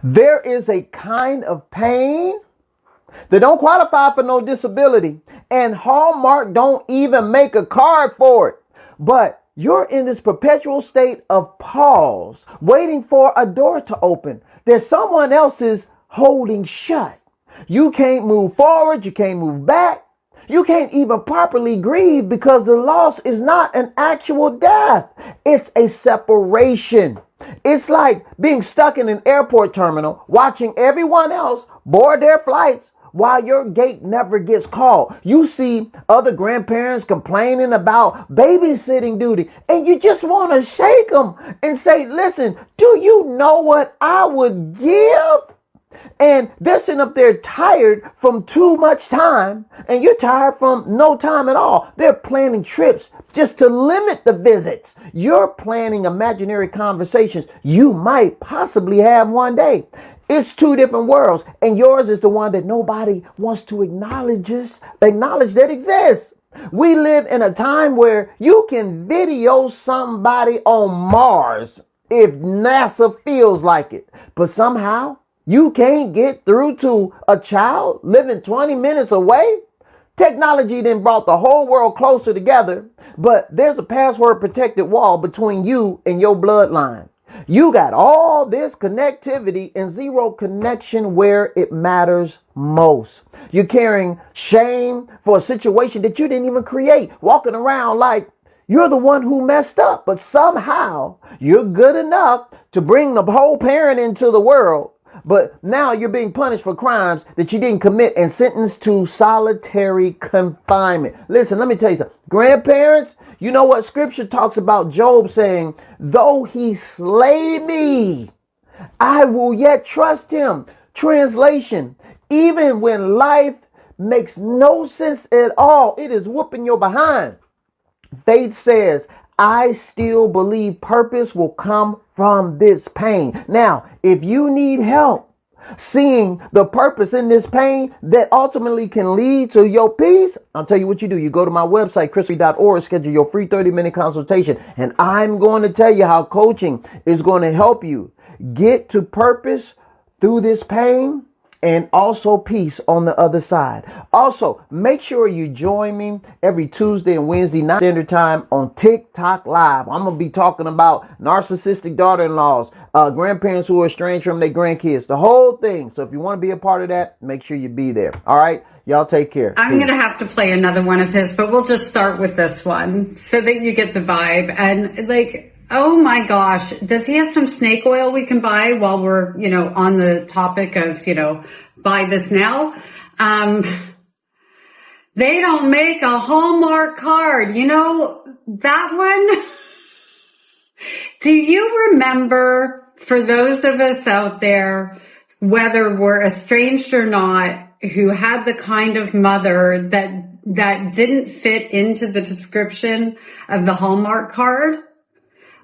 There is a kind of pain that don't qualify for no disability, and Hallmark don't even make a card for it. But you're in this perpetual state of pause, waiting for a door to open that someone else is holding shut. You can't move forward, you can't move back. You can't even properly grieve because the loss is not an actual death. It's a separation. It's like being stuck in an airport terminal, watching everyone else board their flights while your gate never gets called. You see other grandparents complaining about babysitting duty, and you just want to shake them and say, listen, do you know what I would give? And they're sitting up there tired from too much time, and you're tired from no time at all. They're planning trips just to limit the visits. You're planning imaginary conversations you might possibly have one day. It's two different worlds, and yours is the one that nobody wants to acknowledge that exists. We live in a time where you can video somebody on Mars if NASA feels like it, but somehow you can't get through to a child living 20 minutes away. Technology then brought the whole world closer together, but there's a password protected wall between you and your bloodline. You got all this connectivity and zero connection where it matters most. You're carrying shame for a situation that you didn't even create, walking around like you're the one who messed up, but somehow you're good enough to bring the whole parent into the world. But now you're being punished for crimes that you didn't commit and sentenced to solitary confinement. Listen, let me tell you something. Grandparents, you know what? Scripture talks about Job saying, though he slay me, I will yet trust him. Translation, even when life makes no sense at all, it is whooping your behind. Faith says, I still believe purpose will come from this pain. Now, if you need help seeing the purpose in this pain that ultimately can lead to your peace, I'll tell you what you do. You go to my website, chrisfree.org, schedule your free 30-minute consultation, and I'm going to tell you how coaching is going to help you get to purpose through this pain and also peace on the other side. Also, make sure you join me every Tuesday and Wednesday night standard time on TikTok Live. I'm going to be talking about narcissistic daughter-in-laws, grandparents who are estranged from their grandkids, the whole thing. So if you want to be a part of that, make sure you be there. All right? Y'all take care. I'm going to have to play another one of his, but we'll just start with this one so that you get the vibe. And oh my gosh, does he have some snake oil we can buy while we're, on the topic of, buy this now? They don't make a Hallmark card. That one? Do you remember, for those of us out there, whether we're estranged or not, who had the kind of mother that didn't fit into the description of the Hallmark card?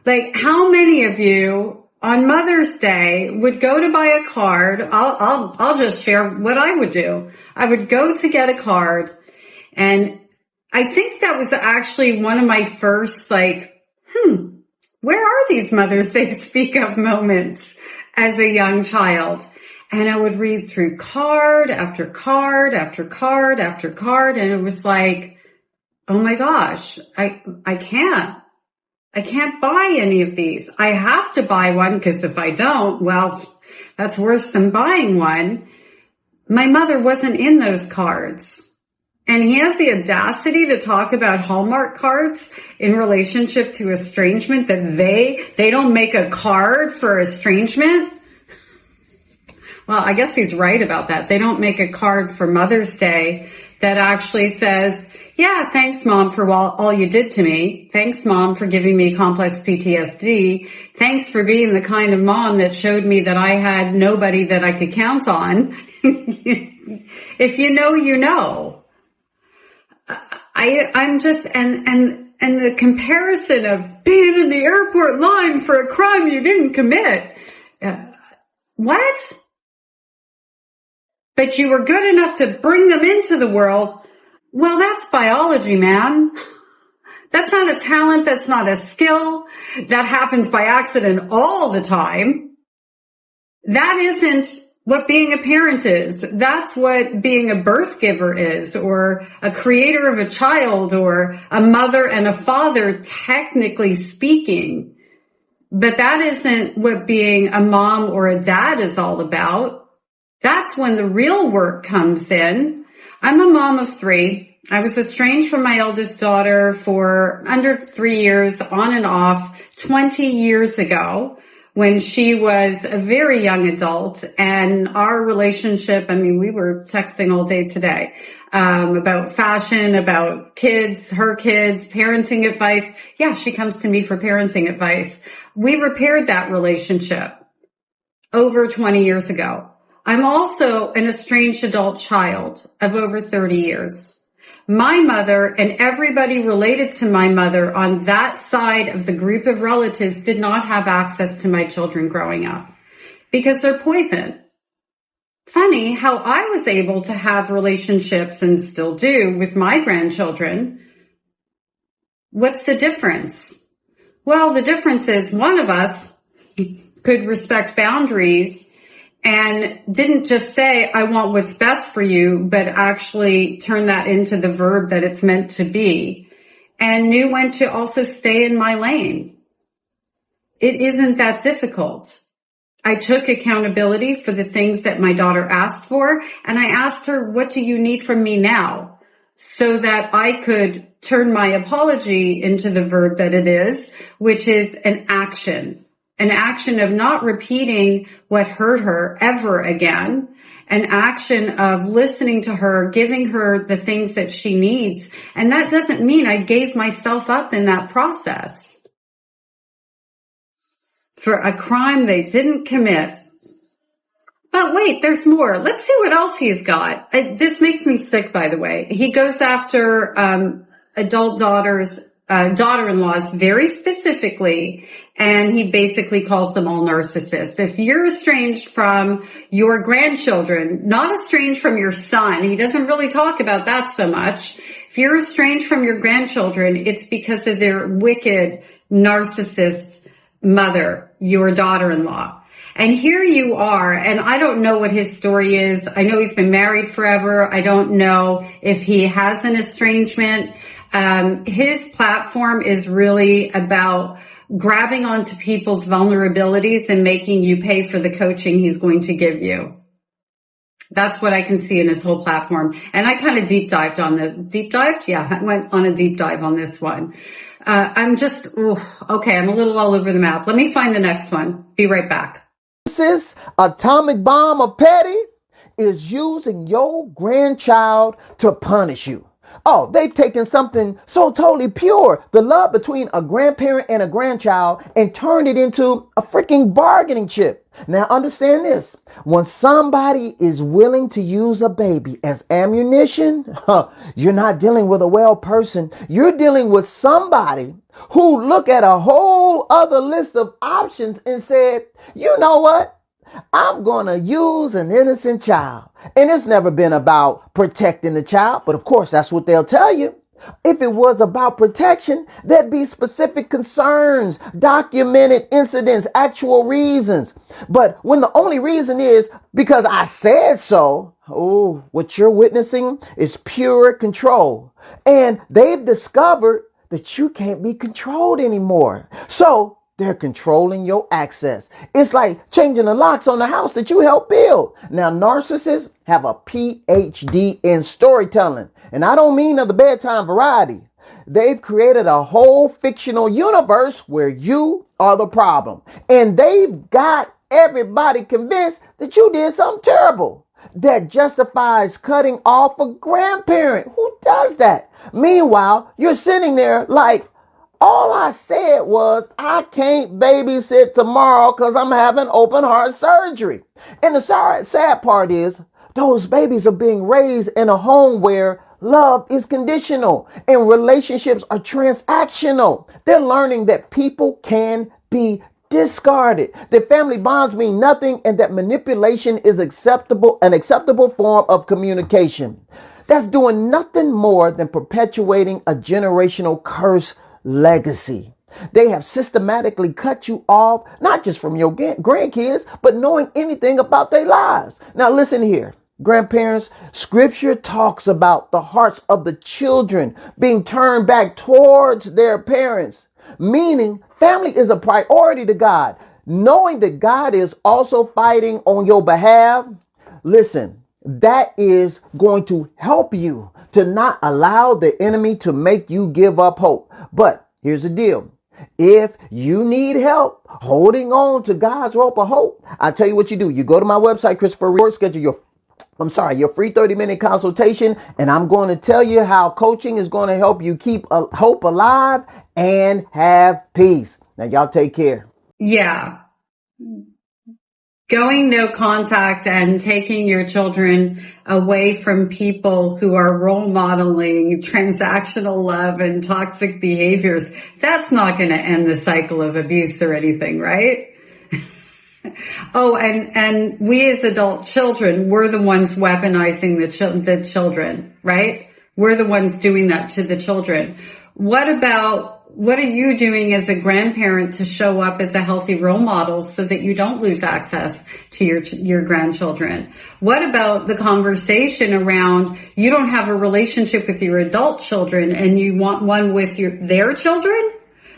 Like, how many of you on Mother's Day would go to buy a card? I'll just share what I would do. I would go to get a card, and I think that was actually one of my first, where are these Mother's Day speak up moments as a young child? And I would read through card after card after card after card, and it was like, oh my gosh, I can't buy any of these. I have to buy one because if I don't, well, that's worse than buying one. My mother wasn't in those cards. And he has the audacity to talk about Hallmark cards in relationship to estrangement, that they don't make a card for estrangement. Well, I guess he's right about that. They don't make a card for Mother's Day that actually says, yeah, thanks, Mom, for all you did to me. Thanks, Mom, for giving me complex PTSD. Thanks for being the kind of mom that showed me that I had nobody that I could count on. If you know, you know. I'm just, and the comparison of being in the airport line for a crime you didn't commit. What? But you were good enough to bring them into the world. Well, that's biology, man. That's not a talent. That's not a skill. That happens by accident all the time. That isn't what being a parent is. That's what being a birth giver is, or a creator of a child, or a mother and a father, technically speaking. But that isn't what being a mom or a dad is all about. That's when the real work comes in. I'm a mom of 3. I was estranged from my eldest daughter for under 3 years, on and off, 20 years ago, when she was a very young adult. And our relationship, I mean, we were texting all day today, about fashion, about kids, her kids, parenting advice. Yeah, she comes to me for parenting advice. We repaired that relationship over 20 years ago. I'm also an estranged adult child of over 30 years. My mother and everybody related to my mother on that side of the group of relatives did not have access to my children growing up because they're poison. Funny how I was able to have relationships, and still do, with my grandchildren. What's the difference? Well, the difference is one of us could respect boundaries and didn't just say, I want what's best for you, but actually turn that into the verb that it's meant to be, and knew when to also stay in my lane. It isn't that difficult. I took accountability for the things that my daughter asked for, and I asked her, what do you need from me now? So that I could turn my apology into the verb that it is, which is an action of not repeating what hurt her ever again, an action of listening to her, giving her the things that she needs. And that doesn't mean I gave myself up in that process for a crime they didn't commit. But wait, there's more. Let's see what else he's got. This makes me sick, by the way. He goes after adult daughter-in-laws very specifically, and he basically calls them all narcissists. If you're estranged from your grandchildren, not estranged from your son, he doesn't really talk about that so much. If you're estranged from your grandchildren, it's because of their wicked narcissist mother, your daughter-in-law. And here you are, and I don't know what his story is. I know he's been married forever. I don't know if he has an estrangement. His platform is really about grabbing onto people's vulnerabilities and making you pay for the coaching he's going to give you. That's what I can see in his whole platform. And I kind of deep dived on this. Deep dived? Yeah, I went on a deep dive on this one. I'm just, okay, I'm a little all over the map. Let me find the next one. Be right back. This atomic bomb of petty is using your grandchild to punish you. Oh, they've taken something so totally pure, the love between a grandparent and a grandchild, and turned it into a freaking bargaining chip. Now understand this. When somebody is willing to use a baby as ammunition, you're not dealing with a well person. You're dealing with somebody who looked at a whole other list of options and said, you know what? I'm going to use an innocent child. And it's never been about protecting the child. But of course, that's what they'll tell you. If it was about protection, there'd be specific concerns, documented incidents, actual reasons. But when the only reason is because I said so, what you're witnessing is pure control. And they've discovered that you can't be controlled anymore. So they're controlling your access. It's like changing the locks on the house that you helped build. Now, narcissists have a PhD in storytelling. And I don't mean of the bedtime variety. They've created a whole fictional universe where you are the problem. And they've got everybody convinced that you did something terrible that justifies cutting off a grandparent. Who does that? Meanwhile, you're sitting there like, all I said was, I can't babysit tomorrow because I'm having open heart surgery. And the sad part is, those babies are being raised in a home where love is conditional and relationships are transactional. They're learning that people can be discarded, that family bonds mean nothing, and that manipulation is an acceptable form of communication. That's doing nothing more than perpetuating a generational curse legacy. They have systematically cut you off, not just from your grandkids, but knowing anything about their lives. Now listen here, grandparents, scripture talks about the hearts of the children being turned back towards their parents, meaning family is a priority to God. Knowing that God is also fighting on your behalf, listen, that is going to help you to not allow the enemy to make you give up hope. But here's the deal. If you need help holding on to God's rope of hope, I tell you what you do. You go to my website, Christopher Reed, schedule your free 30-minute consultation, and I'm going to tell you how coaching is going to help you keep hope alive and have peace. Now, y'all take care. Yeah. Going no contact and taking your children away from people who are role modeling transactional love and toxic behaviors, that's not going to end the cycle of abuse or anything, right? Oh, and we as adult children, we're the ones weaponizing the children, right? We're the ones doing that to the children. What are you doing as a grandparent to show up as a healthy role model so that you don't lose access to your grandchildren? What about the conversation around you don't have a relationship with your adult children and you want one with their children,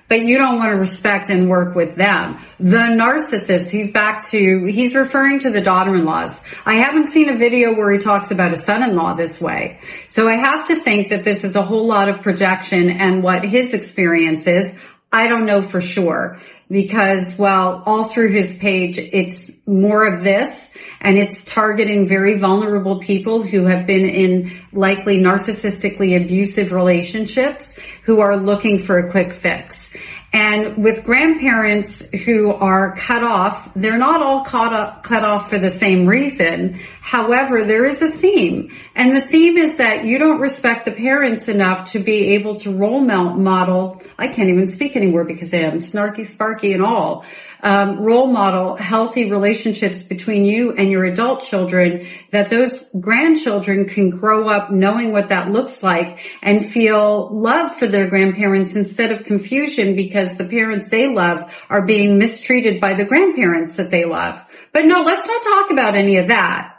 but you don't want to respect and work with them? The narcissist, he's referring to the daughter-in-laws. I haven't seen a video where he talks about a son-in-law this way. So I have to think that this is a whole lot of projection, and what his experience is, I don't know for sure, because, well, all through his page, it's more of this, and it's targeting very vulnerable people who have been in likely narcissistically abusive relationships who are looking for a quick fix. And with grandparents who are cut off, they're not all cut off for the same reason. However, there is a theme. And the theme is that you don't respect the parents enough to be able to role model, I can't even speak anymore because I am snarky, sparky and all, role model healthy relationships between you and your adult children, that those grandchildren can grow up knowing what that looks like and feel love for their grandparents instead of confusion because the parents they love are being mistreated by the grandparents that they love. But no, let's not talk about any of that.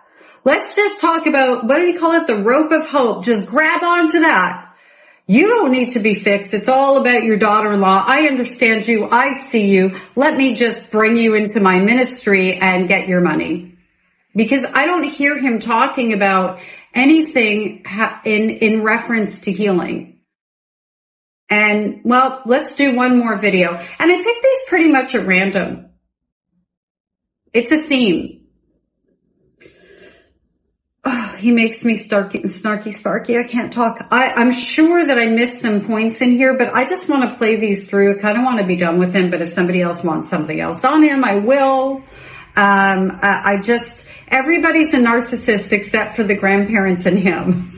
Let's just talk about, what do you call it? The rope of hope. Just grab onto that. You don't need to be fixed. It's all about your daughter-in-law. I understand you. I see you. Let me just bring you into my ministry and get your money. Because I don't hear him talking about anything in reference to healing. And, well, let's do one more video. And I picked these pretty much at random. It's a theme. Oh, he makes me snarky, sparky. I can't talk. I'm sure that I missed some points in here, but I just want to play these through. I kind of want to be done with him, but if somebody else wants something else on him, I will. Everybody's a narcissist except for the grandparents and him.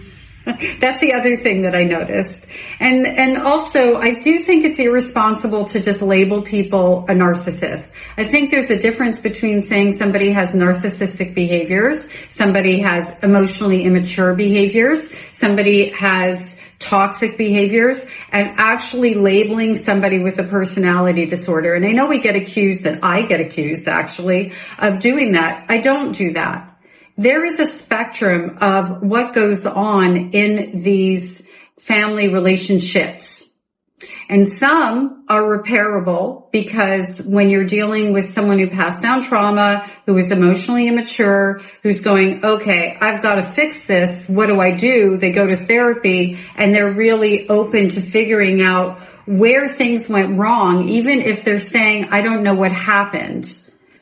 That's the other thing that I noticed. And also, I do think it's irresponsible to just label people a narcissist. I think there's a difference between saying somebody has narcissistic behaviors, somebody has emotionally immature behaviors, somebody has toxic behaviors, and actually labeling somebody with a personality disorder. And I know we get accused, and I get accused actually, of doing that. I don't do that. There is a spectrum of what goes on in these family relationships. And some are repairable because when you're dealing with someone who passed down trauma, who is emotionally immature, who's going, okay, I've got to fix this. What do? They go to therapy and they're really open to figuring out where things went wrong, even if they're saying, I don't know what happened.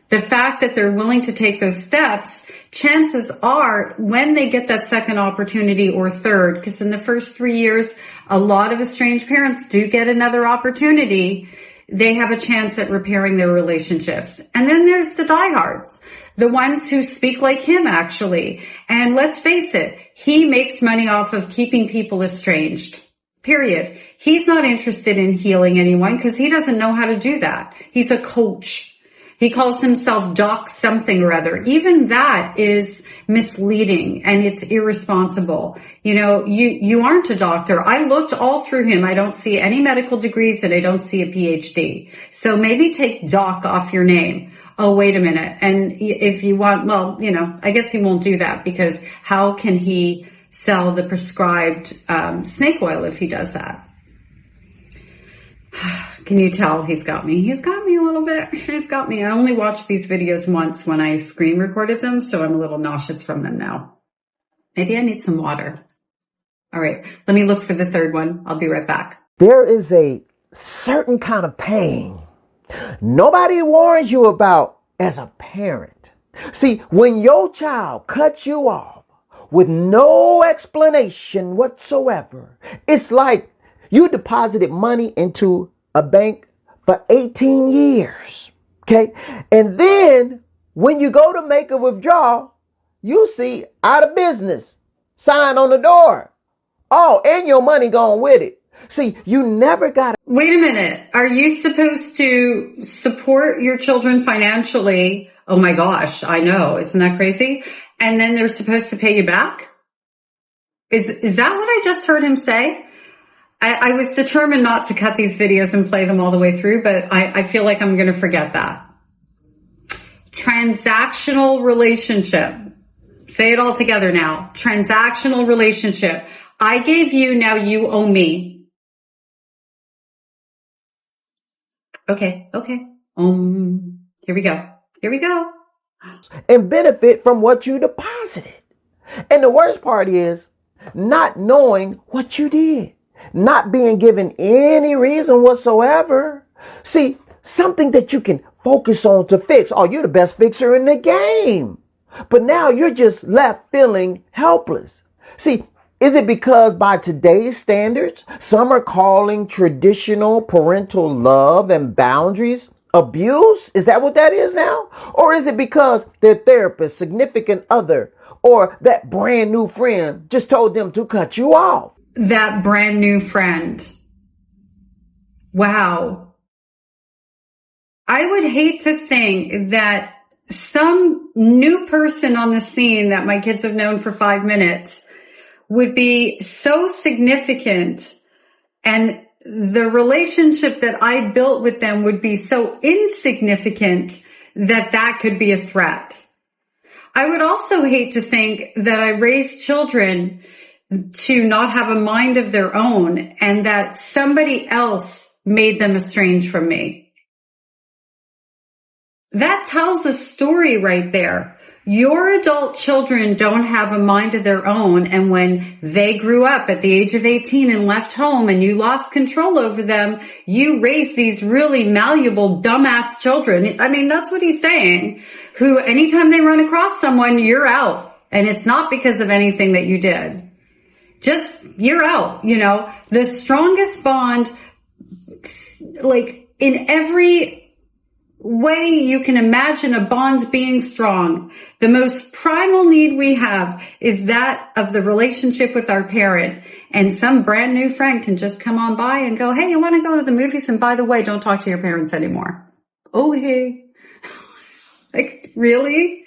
The fact that they're willing to take those steps, chances are when they get that second opportunity or third, because in the first 3 years, a lot of estranged parents do get another opportunity, they have a chance at repairing their relationships. And then there's the diehards, the ones who speak like him actually. And let's face it, he makes money off of keeping people estranged. Period. He's not interested in healing anyone because he doesn't know how to do that. He's a coach. He calls himself Doc something or other. Even that is misleading and it's irresponsible. You know, you aren't a doctor. I looked all through him. I don't see any medical degrees and I don't see a PhD. So maybe take Doc off your name. Oh, wait a minute. And if you want, well, you know, I guess he won't do that because how can he sell the prescribed snake oil if he does that? Can you tell he's got me? He's got me a little bit. He's got me. I only watched these videos once when I screen recorded them, so I'm a little nauseous from them now. Maybe I need some water. All right, let me look for the third one. I'll be right back. There is a certain kind of pain nobody warns you about as a parent. See, when your child cuts you off with no explanation whatsoever, it's like you deposited money into a bank for 18 years. Okay. And then when you go to make a withdrawal, you see out of business sign on the door. Oh, and your money gone with it. See, you never got. Wait a minute. Are you supposed to support your children financially? Oh my gosh. I know. Isn't that crazy? And then they're supposed to pay you back? Is that what I just heard him say? I was determined not to cut these videos and play them all the way through, but I feel like I'm going to forget that. Transactional relationship. Say it all together now. Transactional relationship. I gave you, now you owe me. Okay. Here we go. And benefit from what you deposited. And the worst part is not knowing what you did. Not being given any reason whatsoever. See, something that you can focus on to fix. Oh, you're the best fixer in the game. But now you're just left feeling helpless. See, is it because by today's standards, some are calling traditional parental love and boundaries abuse? Is that what that is now? Or is it because their therapist, significant other, or that brand new friend just told them to cut you off? That brand new friend. Wow. I would hate to think that some new person on the scene that my kids have known for 5 minutes would be so significant, and the relationship that I built with them would be so insignificant that that could be a threat. I would also hate to think that I raised children to not have a mind of their own and that somebody else made them estranged from me. That tells a story right there. Your adult children don't have a mind of their own, and when they grew up at the age of 18 and left home and you lost control over them, you raised these really malleable, dumbass children. I mean, that's what he's saying, who anytime they run across someone, you're out. And it's not because of anything that you did. Just, you're out, you know. The strongest bond, like in every way you can imagine a bond being strong, the most primal need we have is that of the relationship with our parent. And some brand new friend can just come on by and go, hey, you want to go to the movies? And by the way, don't talk to your parents anymore. Oh, hey. Like, really?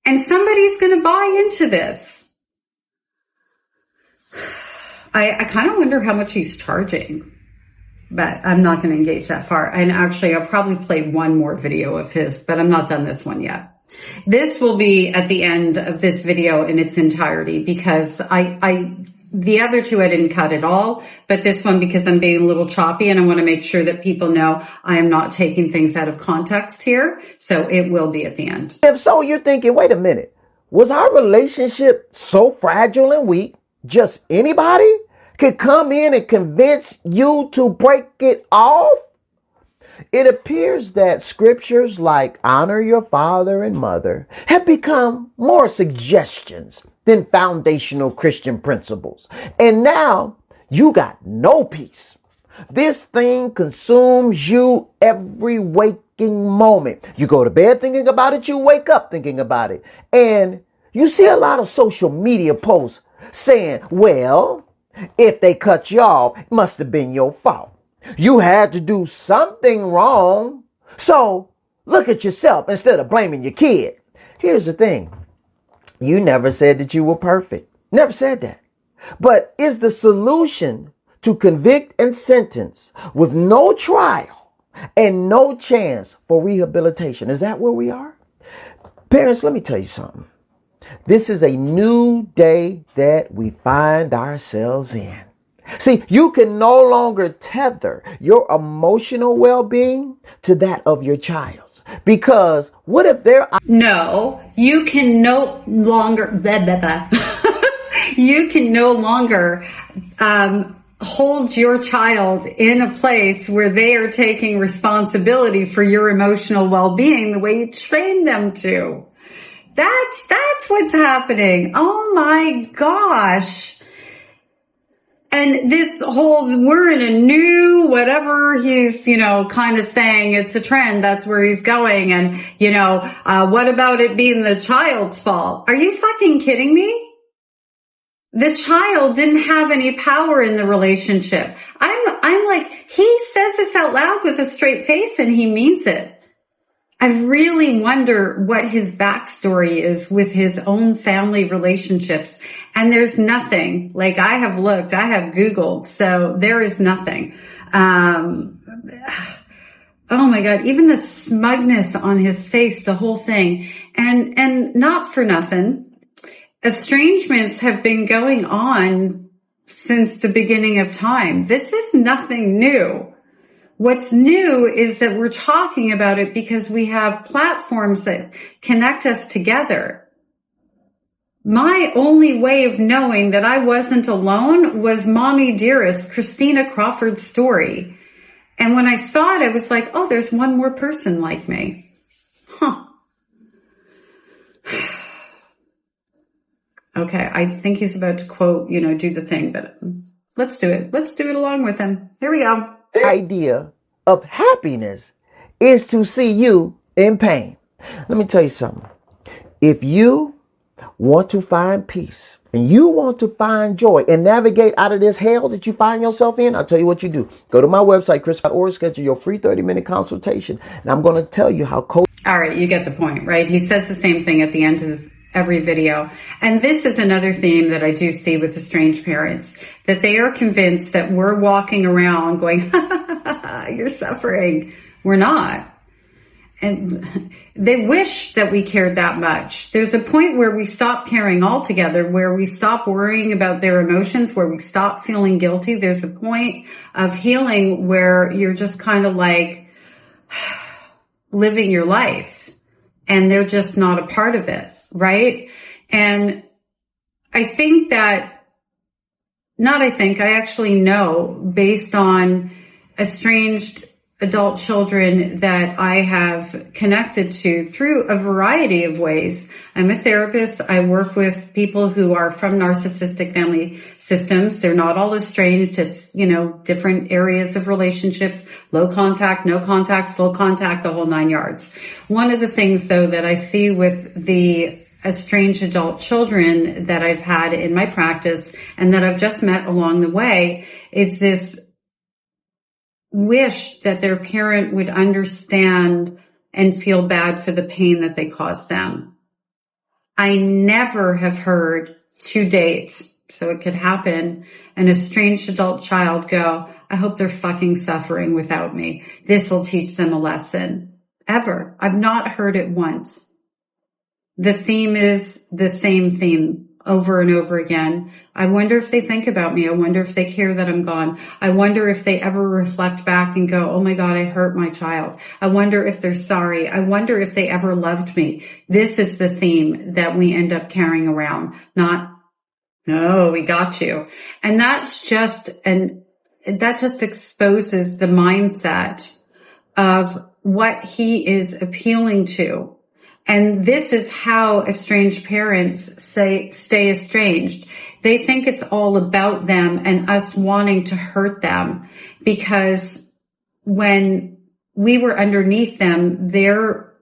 And somebody's going to buy into this. I kind of wonder how much he's charging, but I'm not going to engage that far. And actually, I'll probably play one more video of his, but I'm not done this one yet. This will be at the end of this video in its entirety because the other two I didn't cut at all, but this one because I'm being a little choppy and I want to make sure that people know I am not taking things out of context here. So it will be at the end. If so, you're thinking, wait a minute, was our relationship so fragile and weak? Just anybody could come in and convince you to break it off? It appears that scriptures like honor your father and mother have become more suggestions than foundational Christian principles. And now you got no peace. This thing consumes you every waking moment. You go to bed thinking about it, you wake up thinking about it. And you see a lot of social media posts saying, well, if they cut you off, it must have been your fault. You had to do something wrong. So Look at yourself instead of blaming your kid. Here's the thing. You never said that you were perfect. Never said that. But is the solution to convict and sentence with no trial and no chance for rehabilitation? Is that where we are? Parents, let me tell you something. This is a new day that we find ourselves in. See, you can no longer tether your emotional well-being to that of your child's. Because what if they're... No, you can no longer... You can no longer hold your child in a place where they are taking responsibility for your emotional well-being the way you trained them to. That's what's happening. Oh my gosh. And this whole, we're in a new, whatever he's, kind of saying, it's a trend, that's where he's going. And, what about it being the child's fault? Are you fucking kidding me? The child didn't have any power in the relationship. I'm like, he says this out loud with a straight face and he means it. I really wonder what his backstory is with his own family relationships. And there's nothing. Like, I have looked, I have Googled, so there is nothing. Oh my God, even the smugness on his face, the whole thing. And not for nothing, estrangements have been going on since the beginning of time. This is nothing new. What's new is that we're talking about it because we have platforms that connect us together. My only way of knowing that I wasn't alone was Mommy Dearest, Christina Crawford's story. And when I saw it, I was like, oh, there's one more person like me. Huh. Okay, I think he's about to quote, do the thing, but let's do it. Let's do it along with him. Here we go. The idea of happiness is to see you in pain. Let me tell you something. If you want to find peace and you want to find joy and navigate out of this hell that you find yourself in, I'll tell you what you do. Go to my website, chris.org, schedule your free 30-minute consultation, and I'm going to tell you how All right, you get the point, right? He says the same thing at the end of every video. And this is another theme that I do see with estranged parents, that they are convinced that we're walking around going, you're suffering. We're not. And they wish that we cared that much. There's a point where we stop caring altogether, where we stop worrying about their emotions, where we stop feeling guilty. There's a point of healing where you're just kind of like living your life and they're just not a part of it. Right? And I think that, I actually know, based on estranged adult children that I have connected to through a variety of ways. I'm a therapist. I work with people who are from narcissistic family systems. They're not all estranged. It's, different areas of relationships, low contact, no contact, full contact, the whole 9 yards. One of the things, though, that I see with the estranged adult children that I've had in my practice and that I've just met along the way is this wish that their parent would understand and feel bad for the pain that they caused them. I never have heard to date, so it could happen, an estranged adult child go, I hope they're fucking suffering without me. This will teach them a lesson. Ever. I've not heard it once. The theme is the same theme over and over again. I wonder if they think about me. I wonder if they care that I'm gone. I wonder if they ever reflect back and go, oh my God, I hurt my child. I wonder if they're sorry. I wonder if they ever loved me. This is the theme that we end up carrying around. Not, no, we got you. And that just exposes the mindset of what he is appealing to. And this is how estranged parents stay estranged. They think it's all about them and us wanting to hurt them, because when we were underneath them, their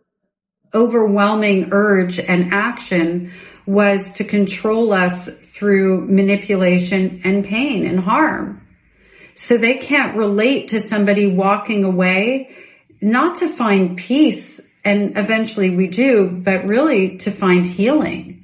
overwhelming urge and action was to control us through manipulation and pain and harm. So they can't relate to somebody walking away, not to find peace and eventually we do, but really to find healing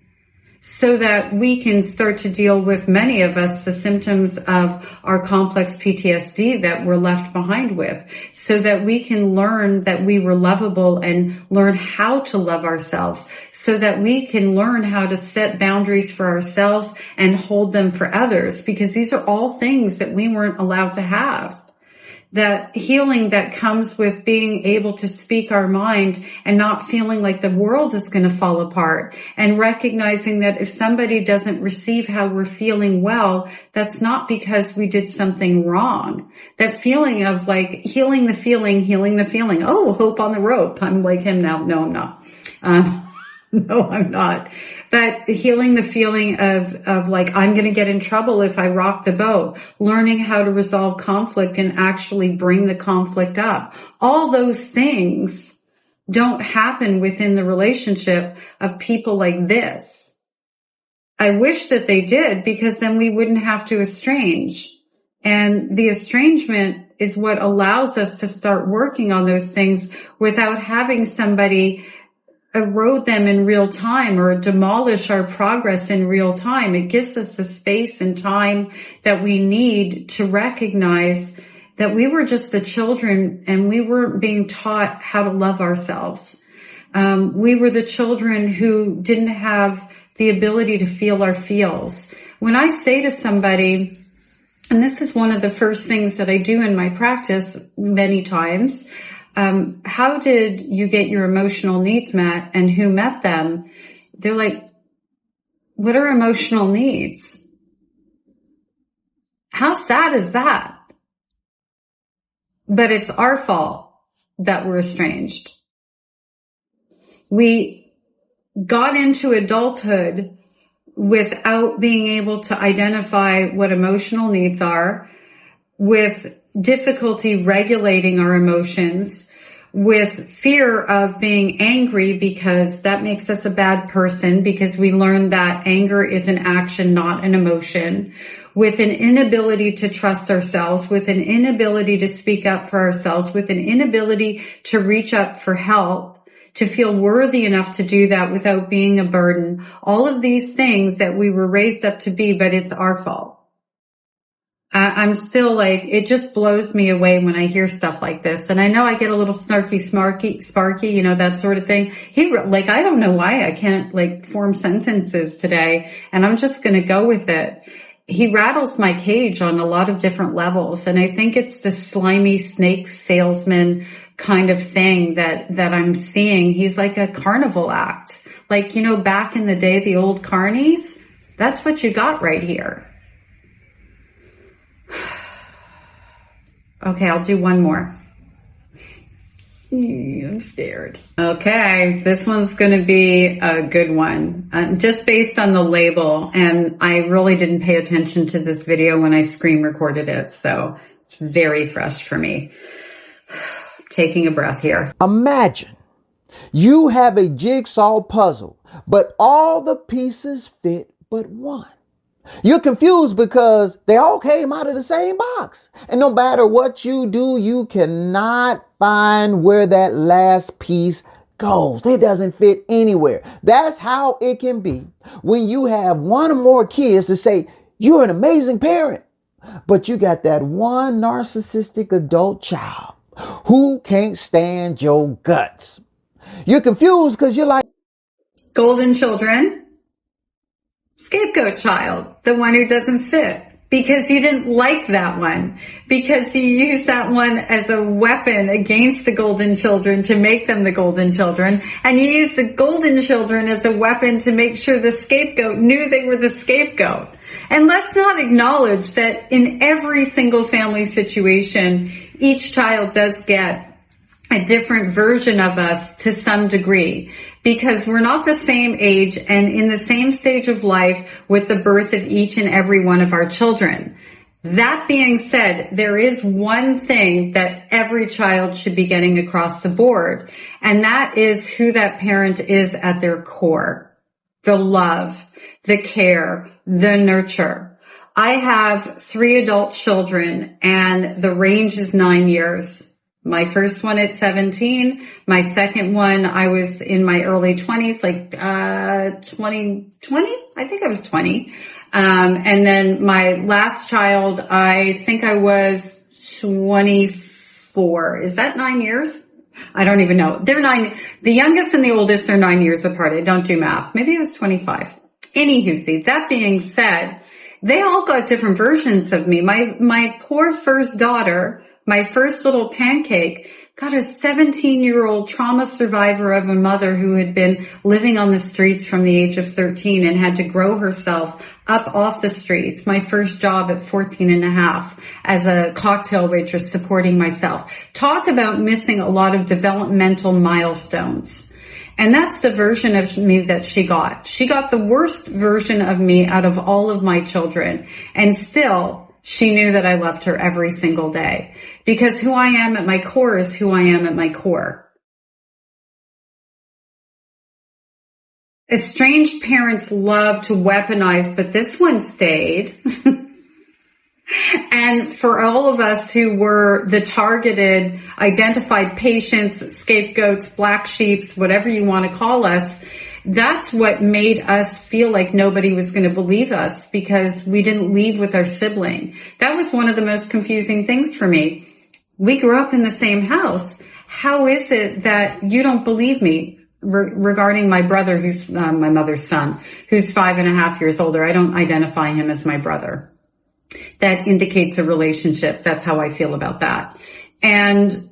so that we can start to deal with, many of us, the symptoms of our complex PTSD that we're left behind with, so that we can learn that we were lovable and learn how to love ourselves, so that we can learn how to set boundaries for ourselves and hold them for others, because these are all things that we weren't allowed to have. That healing that comes with being able to speak our mind and not feeling like the world is going to fall apart, and recognizing that if somebody doesn't receive how we're feeling well, that's not because we did something wrong. That feeling of like healing the feeling. Oh, hope on the rope. I'm like him now. No, I'm not. No, I'm not. But healing the feeling of like, I'm going to get in trouble if I rock the boat. Learning how to resolve conflict and actually bring the conflict up. All those things don't happen within the relationship of people like this. I wish that they did, because then we wouldn't have to estrange. And the estrangement is what allows us to start working on those things without having somebody erode them in real time or demolish our progress in real time. It gives us the space and time that we need to recognize that we were just the children and we weren't being taught how to love ourselves. We were the children who didn't have the ability to feel our feels. When I say to somebody, and this is one of the first things that I do in my practice many times, how did you get your emotional needs met and who met them? They're like, what are emotional needs? How sad is that? But it's our fault that we're estranged. We got into adulthood without being able to identify what emotional needs are, with difficulty regulating our emotions, with fear of being angry because that makes us a bad person, because we learned that anger is an action, not an emotion, with an inability to trust ourselves, with an inability to speak up for ourselves, with an inability to reach up for help, to feel worthy enough to do that without being a burden. All of these things that we were raised up to be, but it's our fault. I'm still like, it just blows me away when I hear stuff like this. And I know I get a little snarky, sparky, you know, that sort of thing. I don't know why I can't like form sentences today, and I'm just going to go with it. He rattles my cage on a lot of different levels. And I think it's the slimy snake salesman kind of thing that I'm seeing. He's like a carnival act. Like, you know, back in the day, the old carnies, that's what you got right here. Okay, I'll do one more. I'm scared. Okay, this one's going to be a good one, just based on the label. And I really didn't pay attention to this video when I screen recorded it, so it's very fresh for me. Taking a breath here. Imagine you have a jigsaw puzzle, but all the pieces fit but one. You're confused because they all came out of the same box. And no matter what you do, you cannot find where that last piece goes. It doesn't fit anywhere. That's how it can be when you have one or more kids to say, you're an amazing parent, but you got that one narcissistic adult child who can't stand your guts. You're confused because you're like, golden children, scapegoat child, the one who doesn't fit, because you didn't like that one, because you used that one as a weapon against the golden children to make them the golden children, and you used the golden children as a weapon to make sure the scapegoat knew they were the scapegoat. And let's not acknowledge that in every single family situation, each child does get a different version of us to some degree, because we're not the same age and in the same stage of life with the birth of each and every one of our children. That being said, there is one thing that every child should be getting across the board, and that is who that parent is at their core. The love, the care, the nurture. I have 3 adult children, and the range is 9 years. My first one at 17. My second one, I was in my early 20s, like 20. I think I was 20. And then my last child, I think I was 24. Is that 9 years? I don't even know. The youngest and the oldest are 9 years apart. I don't do math. Maybe it was 25. Anywho, that being said, they all got different versions of me. My poor first daughter, my first little pancake, got a 17-year-old trauma survivor of a mother who had been living on the streets from the age of 13 and had to grow herself up off the streets. My first job at 14 and a half as a cocktail waitress supporting myself. Talk about missing a lot of developmental milestones. And that's the version of me that she got. She got the worst version of me out of all of my children. And still, she knew that I loved her every single day. Because who I am at my core is who I am at my core. Estranged parents love to weaponize, but this one stayed. And for all of us who were the targeted, identified patients, scapegoats, black sheeps, whatever you want to call us, that's what made us feel like nobody was going to believe us because we didn't leave with our sibling. That was one of the most confusing things for me. We grew up in the same house. How is it that you don't believe me regarding my brother, who's my mother's son, who's 5.5 years older? I don't identify him as my brother. That indicates a relationship. That's how I feel about that. And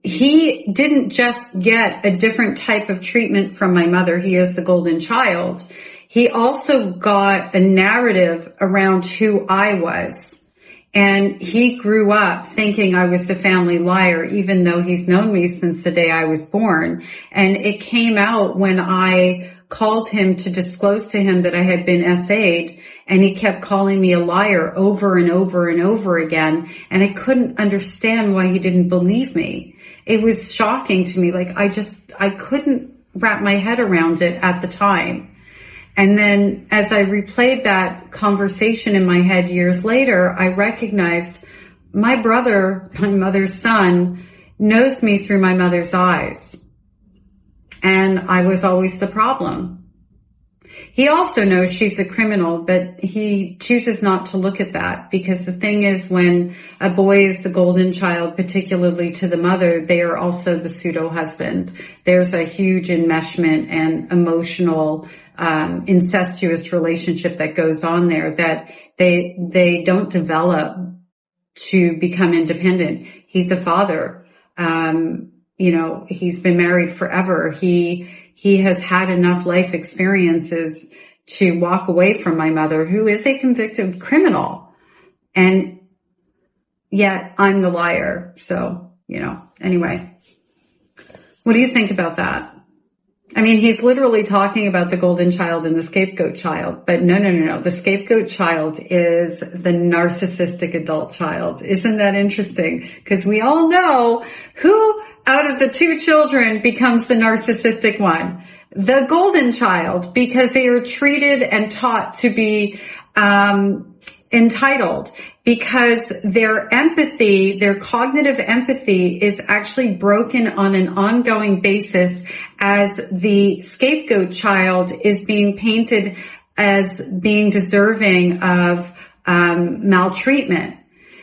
he didn't just get a different type of treatment from my mother. He is the golden child. He also got a narrative around who I was. And he grew up thinking I was the family liar, even though he's known me since the day I was born. And it came out when I called him to disclose to him that I had been SA'd, and he kept calling me a liar over and over and over again. And I couldn't understand why he didn't believe me. It was shocking to me. Like I couldn't wrap my head around it at the time. And then as I replayed that conversation in my head years later, I recognized my brother, my mother's son, knows me through my mother's eyes. And I was always the problem. He also knows she's a criminal, but he chooses not to look at that because the thing is when a boy is the golden child, particularly to the mother, they are also the pseudo-husband. There's a huge enmeshment and emotional, incestuous relationship that goes on there that they don't develop to become independent. He's a father. He's been married forever. He has had enough life experiences to walk away from my mother, who is a convicted criminal. And yet I'm the liar. So, anyway, what do you think about that? I mean, he's literally talking about the golden child and the scapegoat child, but no. The scapegoat child is the narcissistic adult child. Isn't that interesting? Because we all know who out of the two children becomes the narcissistic one. The golden child, because they are treated and taught to be entitled, because their empathy, their cognitive empathy is actually broken on an ongoing basis as the scapegoat child is being painted as being deserving of maltreatment.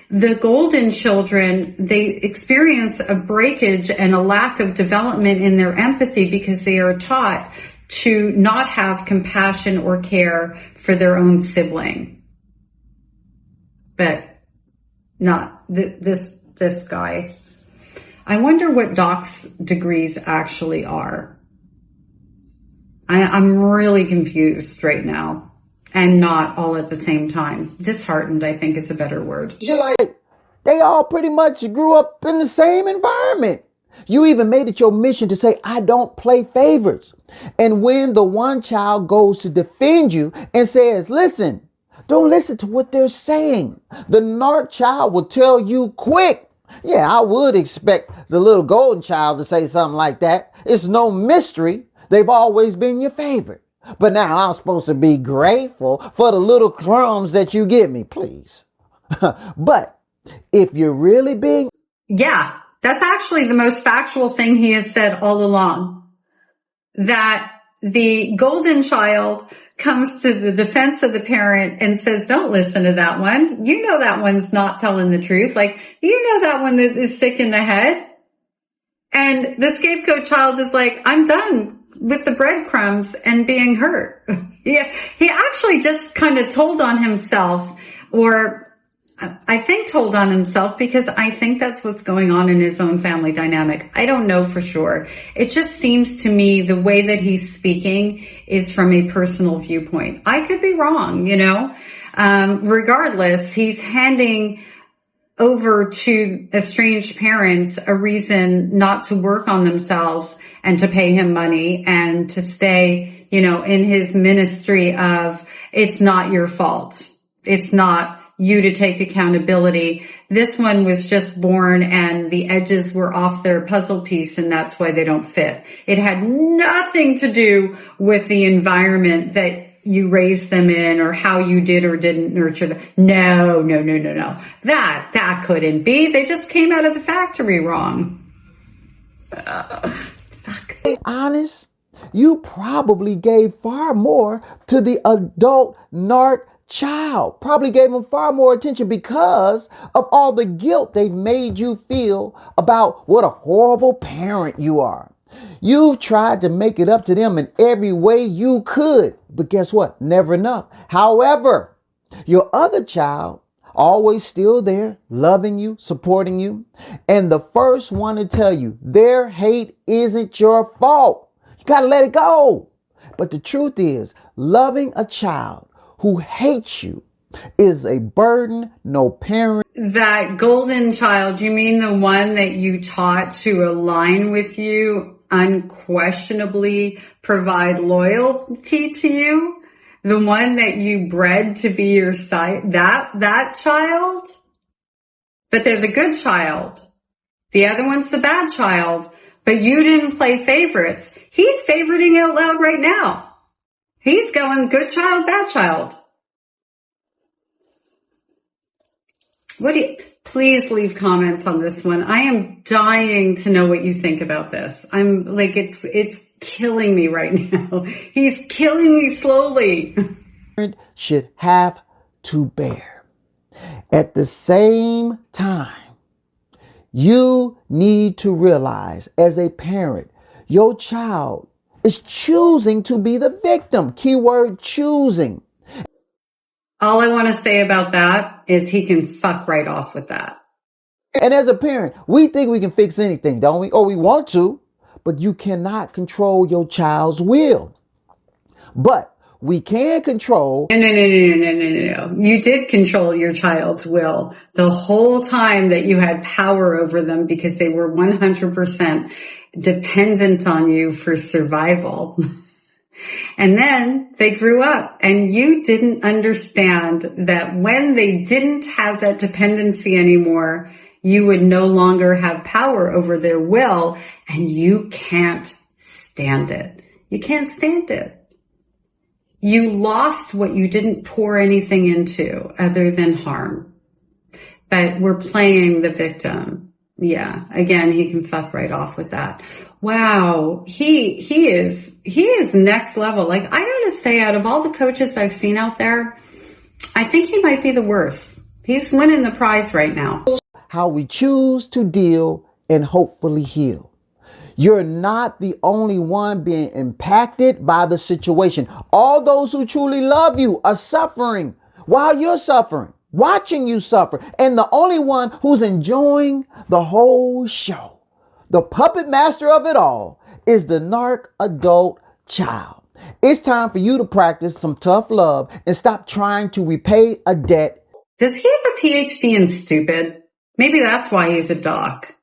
The golden children, they experience a breakage and a lack of development in their empathy because they are taught to not have compassion or care for their own sibling. But not this guy. I wonder what doc's degrees actually are. I'm really confused right now. And not all at the same time. Disheartened, I think, is a better word. They all pretty much grew up in the same environment. You even made it your mission to say, I don't play favorites. And when the one child goes to defend you and says, listen, don't listen to what they're saying, the narc child will tell you quick. Yeah, I would expect the little golden child to say something like that. It's no mystery. They've always been your favorite. But now I'm supposed to be grateful for the little crumbs that you give me, please. But If you're really being Yeah, that's actually the most factual thing he has said all along. That the golden child comes to the defense of the parent and says, don't listen to that one. You know that one's not telling the truth. Like, you know that one that is sick in the head. And the scapegoat child is like, I'm done with the breadcrumbs and being hurt. He actually just kind of told on himself, or I think told on himself, because I think that's what's going on in his own family dynamic. I don't know for sure. It just seems to me the way that he's speaking is from a personal viewpoint. I could be wrong, you know. Regardless, he's handing over to estranged parents a reason not to work on themselves and to pay him money and to stay, you know, in his ministry of, it's not your fault. It's not you to take accountability. This one was just born and the edges were off their puzzle piece, and that's why they don't fit. It had nothing to do with the environment that you raised them in or how you did or didn't nurture them. No. That couldn't be. They just came out of the factory wrong. Fuck. Be honest, you probably gave far more to the adult narc child. Probably gave him far more attention because of all the guilt they've made you feel about what a horrible parent you are. You've tried to make it up to them in every way you could, but guess what? Never enough. However, your other child always still there, loving you, supporting you, and the first one to tell you their hate isn't your fault. You gotta let it go. But the truth is, loving a child who hates you is a burden no parent. That golden child, you mean the one that you taught to align with you, unquestionably provide loyalty to you? The one that you bred to be your side, that child? But they're the good child. The other one's the bad child. But you didn't play favorites. He's favoriting out loud right now. He's going good child, bad child. Please leave comments on this one. I am dying to know what you think about this. I'm like, it's killing me right now. He's killing me slowly. Should have to bear. At the same time, you need to realize as a parent, your child is choosing to be the victim. Keyword choosing. All I want to say about that is he can fuck right off with that. And as a parent, we think we can fix anything, don't we? Or we want to, but you cannot control your child's will. But we can control. No. You did control your child's will the whole time that you had power over them, because they were 100% dependent on you for survival. And then they grew up, and you didn't understand that when they didn't have that dependency anymore, you would no longer have power over their will, and you can't stand it. You can't stand it. You lost what you didn't pour anything into other than harm. But we're playing the victim. Yeah, again, he can fuck right off with that. Wow, he is next level. Like, I gotta say, out of all the coaches I've seen out there, I think he might be the worst. He's winning the prize right now. How we choose to deal and hopefully heal. You're not the only one being impacted by the situation. All those who truly love you are suffering while you're suffering, watching you suffer. And the only one who's enjoying the whole show, the puppet master of it all, is the narc adult child. It's time for you to practice some tough love and stop trying to repay a debt. Does he have a PhD in stupid? Maybe that's why he's a doc.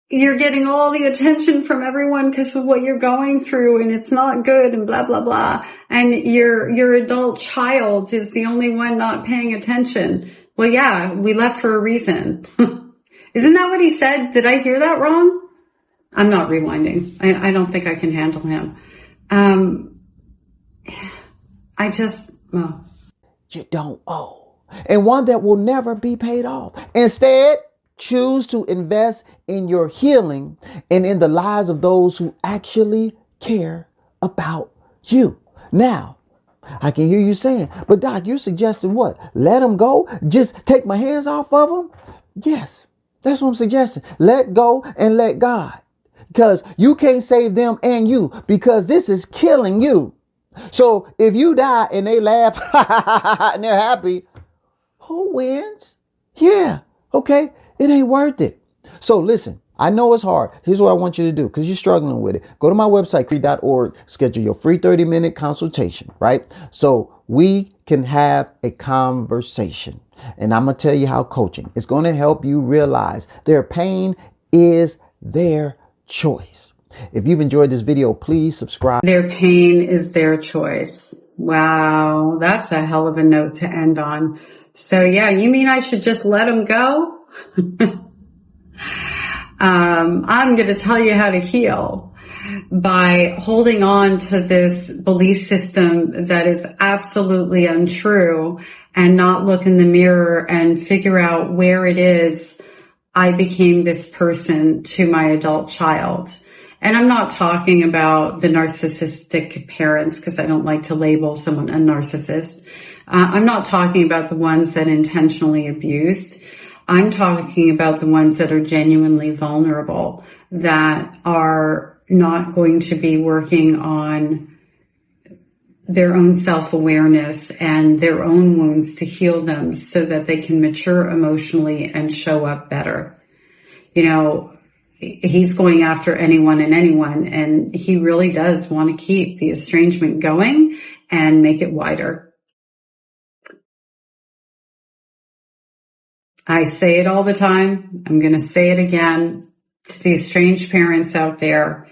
You're getting all the attention from everyone because of what you're going through, and it's not good, and blah, blah, blah. And your adult child is the only one not paying attention. Well, yeah, we left for a reason. Isn't that what he said? Did I hear that wrong? I'm not rewinding. I don't think I can handle him. you don't owe and one that will never be paid off. Instead, choose to invest in your healing and in the lives of those who actually care about you. Now, I can hear you saying, but Doc, you're suggesting what? Let them go? Just take my hands off of them? Yes, that's what I'm suggesting. Let go and let God. Because you can't save them and you, because this is killing you. So if you die and they laugh and they're happy, who wins? Yeah, okay, it ain't worth it. So listen, I know it's hard. Here's what I want you to do because you're struggling with it. Go to my website, cree.org, schedule your free 30-minute consultation, right? So we can have a conversation. And I'm going to tell you how coaching is going to help you realize their pain is their choice. If you've enjoyed this video, please subscribe. Their pain is their choice. Wow, that's a hell of a note to end on. So yeah, you mean I should just let them go? I'm going to tell you how to heal by holding on to this belief system that is absolutely untrue and not look in the mirror and figure out where it is I became this person to my adult child. And I'm not talking about the narcissistic parents because I don't like to label someone a narcissist. I'm not talking about the ones that intentionally abused. I'm talking about the ones that are genuinely vulnerable, that are not going to be working on their own self-awareness and their own wounds to heal them so that they can mature emotionally and show up better. You know, he's going after anyone and he really does want to keep the estrangement going and make it wider. I say it all the time. I'm going to say it again to the estranged parents out there.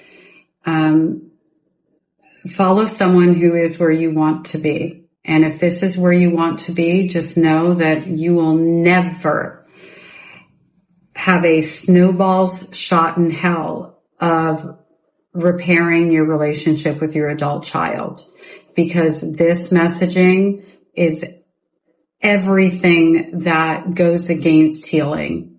Follow someone who is where you want to be. And if this is where you want to be, just know that you will never have a snowball's shot in hell of repairing your relationship with your adult child, because this messaging is everything that goes against healing.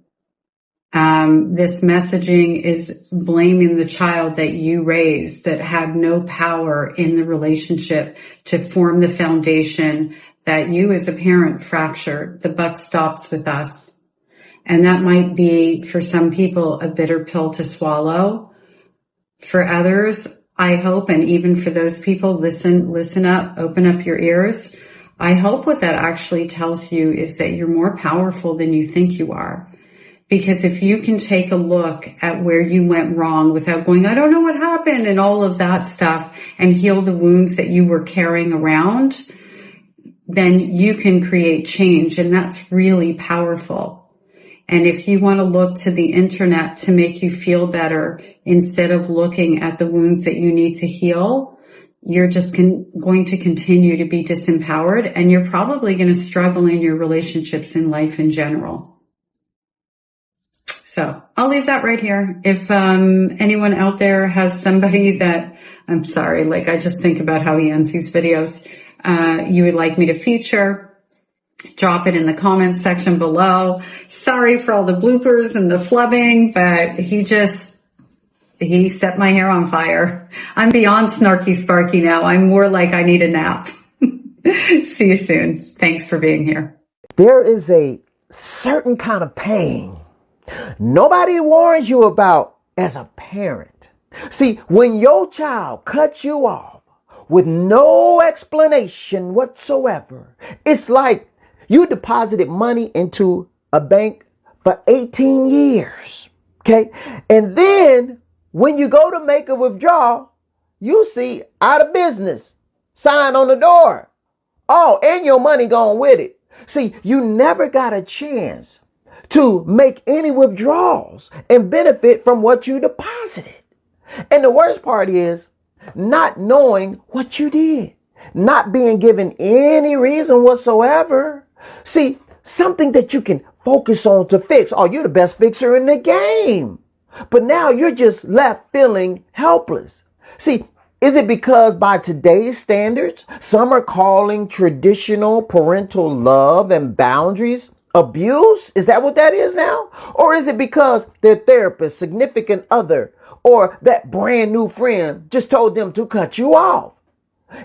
This messaging is blaming the child that you raised that had no power in the relationship to form the foundation that you as a parent fractured. The buck stops with us. And that might be, for some people, a bitter pill to swallow. For others, I hope, and even for those people, listen up, open up your ears. I hope what that actually tells you is that you're more powerful than you think you are. Because if you can take a look at where you went wrong without going, I don't know what happened, and all of that stuff, and heal the wounds that you were carrying around, then you can create change. And that's really powerful. And if you want to look to the internet to make you feel better instead of looking at the wounds that you need to heal, you're just going to continue to be disempowered, and you're probably going to struggle in your relationships in life in general. So I'll leave that right here. If anyone out there has somebody that, I'm sorry, like I just think about how he ends these videos, you would like me to feature, drop it in the comments section below. Sorry for all the bloopers and the flubbing, but he set my hair on fire. I'm beyond snarky sparky now. I'm more like I need a nap. See you soon. Thanks for being here. There is a certain kind of pain nobody warns you about as a parent. See, when your child cuts you off with no explanation whatsoever, it's like you deposited money into a bank for 18 years. Okay. And then when you go to make a withdrawal, you see out of business sign on the door. Oh, and your money gone with it. See, you never got a chance to make any withdrawals and benefit from what you deposited. And the worst part is not knowing what you did, not being given any reason whatsoever. See, something that you can focus on to fix. Oh, you're the best fixer in the game. But now you're just left feeling helpless. See, Is it because by today's standards, some are calling traditional parental love and boundaries abuse? Is that what that is now? Or is it because their therapist, significant other, or that brand new friend just told them to cut you off?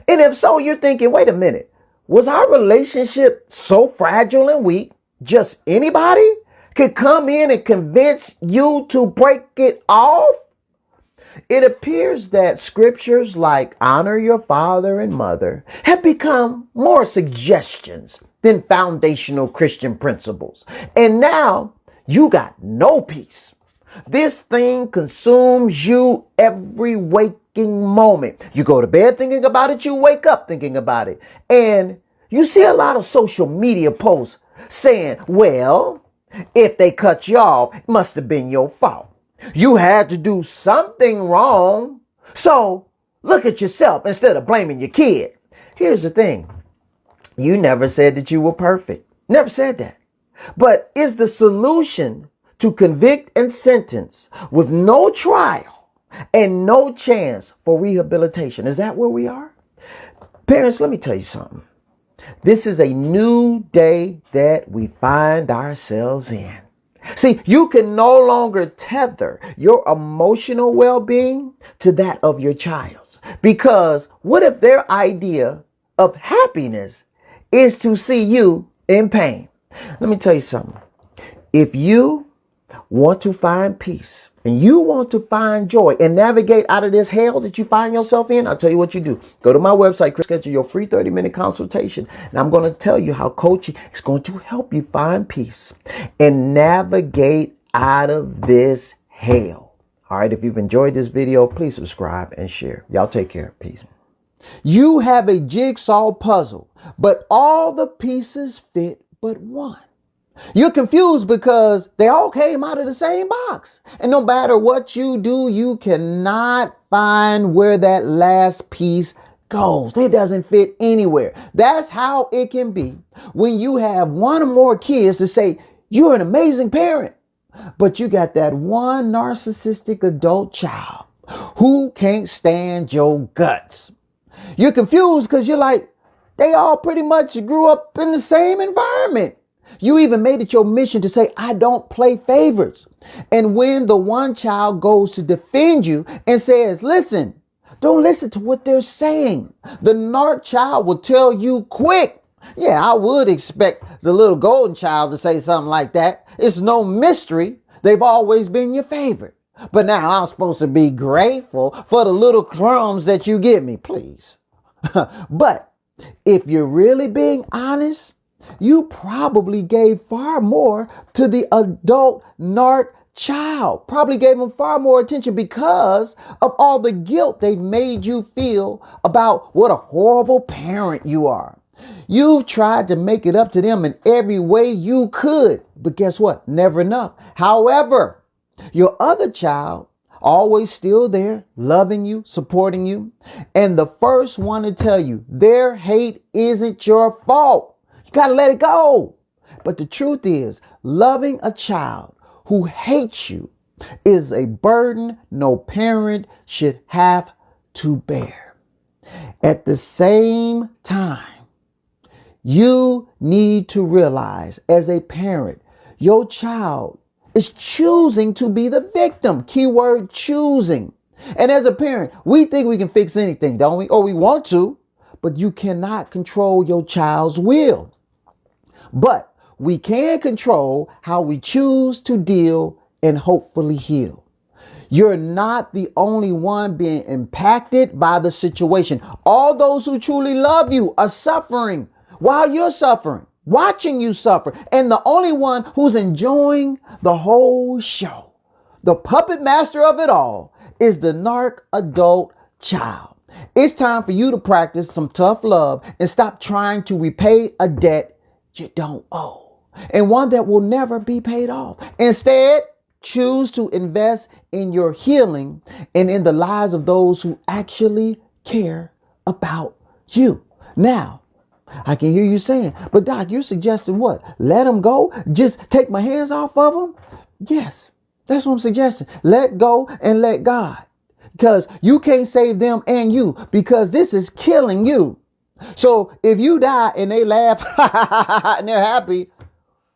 And if so, you're thinking, wait a minute, was our relationship so fragile and weak, just anybody could come in and convince you to break it off? It appears that scriptures like honor your father and mother have become more suggestions than foundational Christian principles. And now you got no peace. This thing consumes you every waking moment. You go to bed thinking about it, you wake up thinking about it. And you see a lot of social media posts saying, well, if they cut you off, it must have been your fault. You had to do something wrong. So look at yourself instead of blaming your kid. Here's the thing. You never said that you were perfect. Never said that. But is the solution to convict and sentence with no trial and no chance for rehabilitation? Is that where we are? Parents, let me tell you something. This is a new day that we find ourselves in. See, you can no longer tether your emotional well-being to that of your child's. Because what if their idea of happiness is to see you in pain? Let me tell you something. If you want to find peace and you want to find joy and navigate out of this hell that you find yourself in, I'll tell you what you do. Go to my website, schedule your free 30-minute consultation, and I'm going to tell you how coaching is going to help you find peace and navigate out of this hell. All right, if you've enjoyed this video, please subscribe and share. Y'all take care. Peace. You have a jigsaw puzzle, but all the pieces fit but one. You're confused because they all came out of the same box. And no matter what you do, you cannot find where that last piece goes. It doesn't fit anywhere. That's how it can be when you have one or more kids to say, you're an amazing parent. But you got that one narcissistic adult child who can't stand your guts. You're confused because you're like, they all pretty much grew up in the same environment. You even made it your mission to say, I don't play favorites. And when the one child goes to defend you and says, listen, don't listen to what they're saying, the narc child will tell you quick. Yeah, I would expect the little golden child to say something like that. It's no mystery. They've always been your favorite. But now I'm supposed to be grateful for the little crumbs that you give me, please. But if you're really being honest, you probably gave far more to the adult narc child. Probably gave them far more attention because of all the guilt they've made you feel about what a horrible parent you are. You've tried to make it up to them in every way you could. But guess what? Never enough. However, your other child always still there, loving you, supporting you, and the first one to tell you their hate isn't your fault. You got to let it go. But the truth is, loving a child who hates you is a burden no parent should have to bear. At the same time, you need to realize as a parent, your child is choosing to be the victim. Keyword choosing. And as a parent, we think we can fix anything, don't we? Or we want to, but you cannot control your child's will. But we can control how we choose to deal and hopefully heal. You're not the only one being impacted by the situation. All those who truly love you are suffering while you're suffering, watching you suffer. And the only one who's enjoying the whole show, the puppet master of it all, is the narc adult child. It's time for you to practice some tough love and stop trying to repay a debt you don't owe, and one that will never be paid off. Instead, choose to invest in your healing and in the lives of those who actually care about you. Now, I can hear you saying, but Doc, you're suggesting what? Let them go? Just take my hands off of them? Yes, that's what I'm suggesting. Let go and let God. because you can't save them and you, because this is killing you. So if you die and they laugh and they're happy,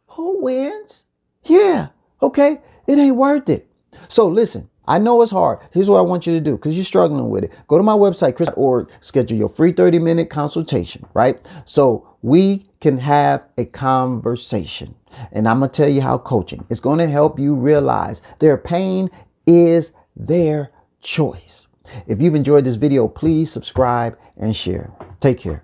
who wins? Yeah. Okay. It ain't worth it. So listen, I know it's hard. Here's what I want you to do, because you're struggling with it. Go to my website, chris.org, schedule your free 30-minute consultation, right? So we can have a conversation. And I'm going to tell you how coaching is going to help you realize their pain is their choice. If you've enjoyed this video, please subscribe and share. Take care.